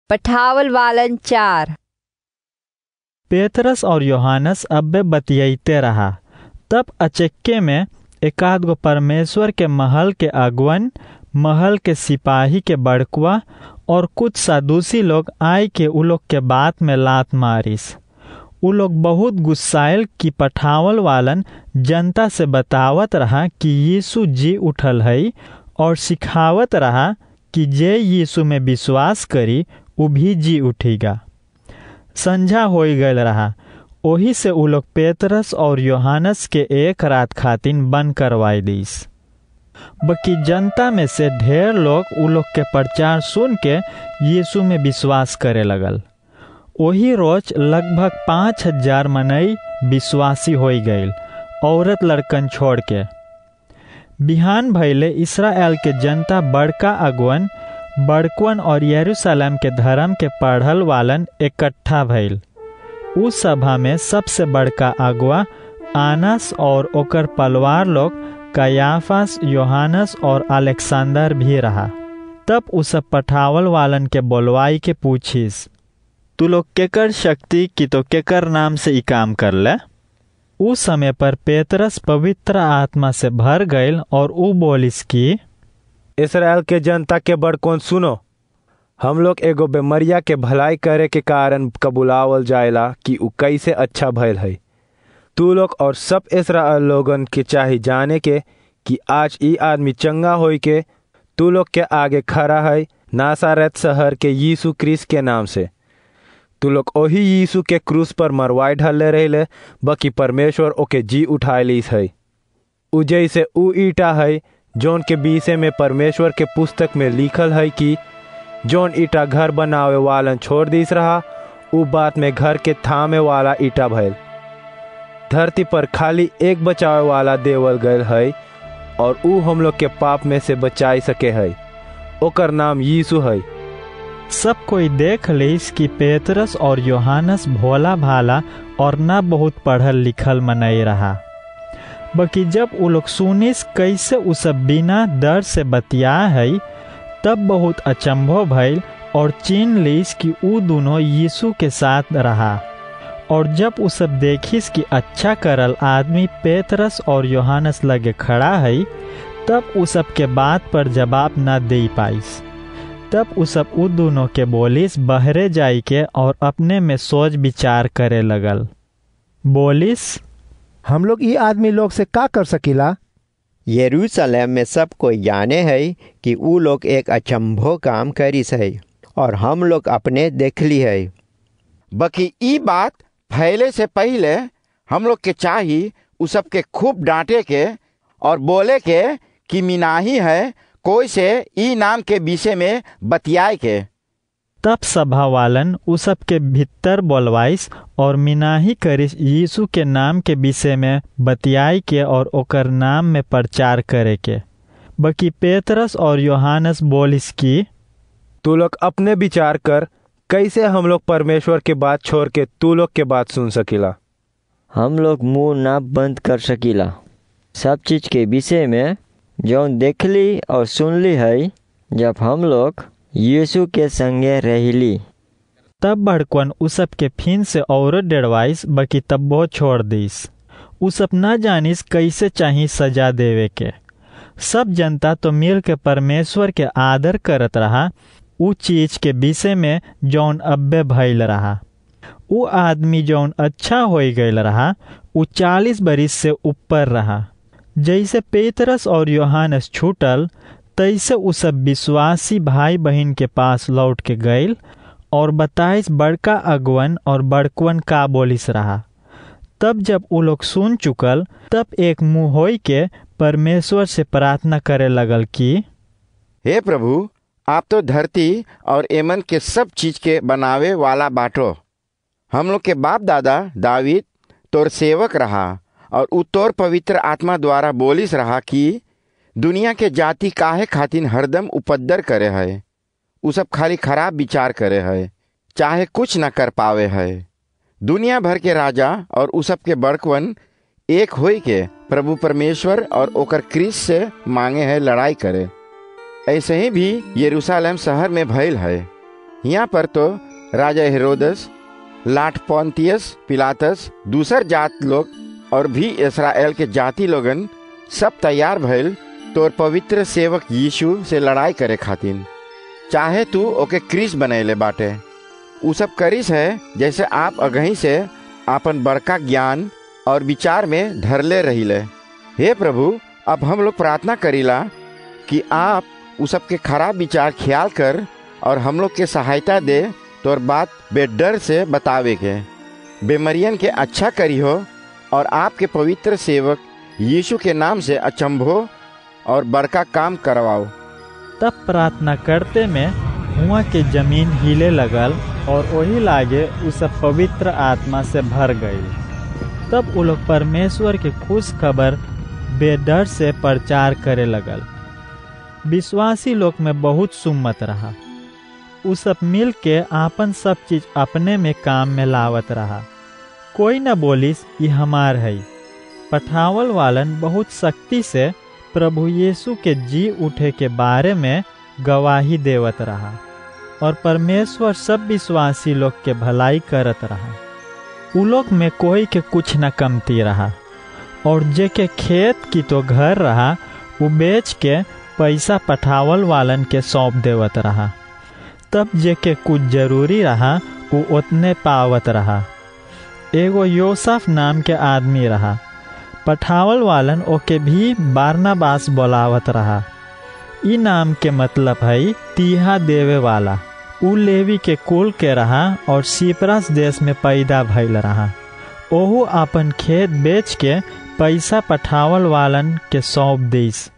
पठावल वालन 4। पेतरस और योहानस अब्बे बतियाते रहा। तब अचक्के में एकाध गो परमेश्वर के महल के अगुवन, महल के सिपाही के बड़कुआ और कुछ सादुसी लोग आए के उ लोग के बात में लात मारिस। उ लोग बहुत गुस्साइल कि पठावल वालन जनता से बतावत रहा कि यीशु जी उठल है, और सिखावत रहा कि जे यीशु में विश्वास करी उ भी जी उठेगा। संझा हो गयल रहा, ओही से उ लोग पेतरस और योहानस के एक रात खातिन बंद करवाई दीस। बाकी जनता में से ढेर लोग उ लोग के प्रचार सुन के यीशु में विश्वास करे लगल। ओही रोज लगभग 5000 मनई विश्वासी हो गईल, औरत लड़कन छोड़ के। बिहान भइले इस्राएल के जनता बड़का अगुवन, बड़कुअन और यरूशलेम के धर्म के पढ़ल वालन इकट्ठा भइल। उस सभा में सबसे बड़का अगुआ आनस और ओकर पलवार लोग कयाफास, योहानस और अलेक्सांदर भी रहा। तब उस पठावल वालन के बोलवाई के पूछिस, तू लोग केकर शक्ति की तो केकर नाम से ई काम कर ले? उस समय पर पेतरस पवित्र आत्मा से भर गईल और ऊ बोलिस कि इस्राएल के जनता के बड़कोन सुनो, हम लोग एगो बेमरिया के भलाई करे के कारण कबुलावल जायला कि उ कैसे अच्छा भयल है। तू लोग और सब इस्राएल लोगन के चाही जाने के कि आज ई आदमी चंगा होई के तू लोग के आगे खड़ा है नासरत शहर के यीशु क्रिस्त के नाम से। तू लोग ओही यीशु के क्रूस पर मरवाई ढले रहे, बाकी परमेश्वर ओके जी उठाए लीस है। उ जैसे उ ईटा है जौन के विषय में परमेश्वर के पुस्तक में लिखल है कि जौन ईटा घर बनावे वालन छोड़ दीस रहा, उ बात में घर के थामे वाला ईटा भइल। धरती पर खाली एक बचावे वाला देवल गयल है, और उ हम लोग के पाप में से बचाई सके है, ओकर नाम यीशु है। सब कोई देख लीस कि पेतरस और योहानस भोला भाला और न बहुत पढ़ल लिखल मनई रहा। बाकी जब उ लोग सुनिस कैसे उ सब बिना डर से बतिया है, तब बहुत अचंभो भइल और चीन लीस कि उ दोनों यीशु के साथ रहा। और जब उ सब देखिस कि अच्छा करल आदमी पेतरस और योहानस लगे खड़ा है, तब उ सब के बात पर जवाब न दे पाइस। तब उ सब उ दोनों के बोलिस बहरे जाई के और अपने में सोच विचार करे लगल। बोलिस, हम लोग ये आदमी लोग से का कर सकीला? यरूशलेम में सब कोई जाने है कि उ लोग एक अचंभो काम करिस है, और हम लोग अपने देखली है। बाकी ई बात फैले से पहले हम लोग के चाही उ सब के खूब डांटे के और बोले के कि मिनाही है कोई से ई नाम के विषय में बतियाए के। तब सभा वालन उ सब के भीतर बोलवाइस और मिनाही करिस यीशु के नाम के विषय में बतियाई के और ओकर नाम में प्रचार करे के। बाकी पेतरस और योहानस बोलिस कि तू लोग अपने विचार कर, कैसे हम लोग परमेश्वर के बात छोड़ के तू लोग के बात सुन सकीला? हम लोग मुंह ना बंद कर सकीला। सब चीज के विषय में जौन देखली और सुनली है, जब हम लोग यीशु के संगे रहिली। तब बड़कन उ सब के फिन से और डेढ़वाइस, बाकी तब बहुत छोड़ दीस। उ सब न जानिस कैसे चाही सजा देवे के। सब जनता तो मिल के परमेश्वर के आदर करत रहा, उ चीज के विषय में जौन अब्बे भइल रहा। उ आदमी जौन अच्छा हो गईल रहा, उ 40 बरिस से ऊपर रहा। जैसे पेतरस और योहानस छूटल, तैसे उ सब विश्वासी भाई बहन के पास लौट के गईल और बताइस बड़का अगुवन और बड़कुअन का बोलिस रहा। तब जब उ लोग सुन चुकल, तब एक मुँह होई के परमेश्वर से प्रार्थना करे लगल कि हे प्रभु, आप तो धरती और एमन के सब चीज के बनावे वाला बाटो। हम लोग के बाप दादा दावीद तोर सेवक रहा, और उ तोर पवित्र आत्मा द्वारा बोलिस रहा कि दुनिया के जाति काहे खातिन हरदम उपद्र करे है। उ सब खाली खराब विचार करे है, चाहे कुछ न कर पावे है। दुनिया भर के राजा और उ सब के बड़कवन एक होई के प्रभु परमेश्वर और ओकर क्रिस्त से मांगे है लड़ाई करे। ऐसे ही भी यरूशलेम शहर में भइल है। यहाँ पर तो राजा हेरोदस, लाट पोंतियस पिलातस, दूसर जात लोग और भी इस्राएल के जाति लोगन सब तैयार भइल तोर पवित्र सेवक यीशु से लड़ाई करे खातिर। चाहे तू ओके क्रीस बनैले बाटे। उ सब करिस है जैसे आप अगही से आपन बड़का ज्ञान और विचार में धरले रहिले। हे प्रभु, अब हम लोग प्रार्थना करीला कि आप उ सब के खराब विचार ख्याल कर और हम लोग के सहायता दे तोर बात बेडर से बतावे के, बेमरियन के अच्छा करी हो और आपके पवित्र सेवक यीशु के नाम से अचंभो और बड़का काम करवाओ। तब प्रार्थना करते में हुआ के जमीन हिले लगल और वही लागे उ सब पवित्र आत्मा से भर गई। तब उ लोग परमेश्वर के खुश खबर बेडर से प्रचार करे लगल। विश्वासी लोग में बहुत सुम्मत रहा। उ सब मिल के आपन सब चीज अपने में काम में लावत रहा। कोई न बोलिस ये हमार है। पठावल वालन बहुत सख्ती से प्रभु यीशु के जी उठे के बारे में गवाही देवत रहा और परमेश्वर सब विश्वासी लोग के भलाई करत रहा। उ लोग में कोई के कुछ न कमती रहा और जे के खेत की तो घर रहा उ बेच के पैसा पठावल वालन के सौंप देवत रहा। तब जे के कुछ जरूरी रहा उ उतने पावत रहा। एगो योसफ नाम के आदमी रहा। पठावल वालन ओके भी बारनाबास बोलावत रहा। ई नाम के मतलब है तीहा देवे वाला। उ लेवी के कुल के रहा और सिप्रस देश में पैदा भइल रहा। ओहू अपन खेत बेच के पैसा पठावल वालन के सौंप दिस।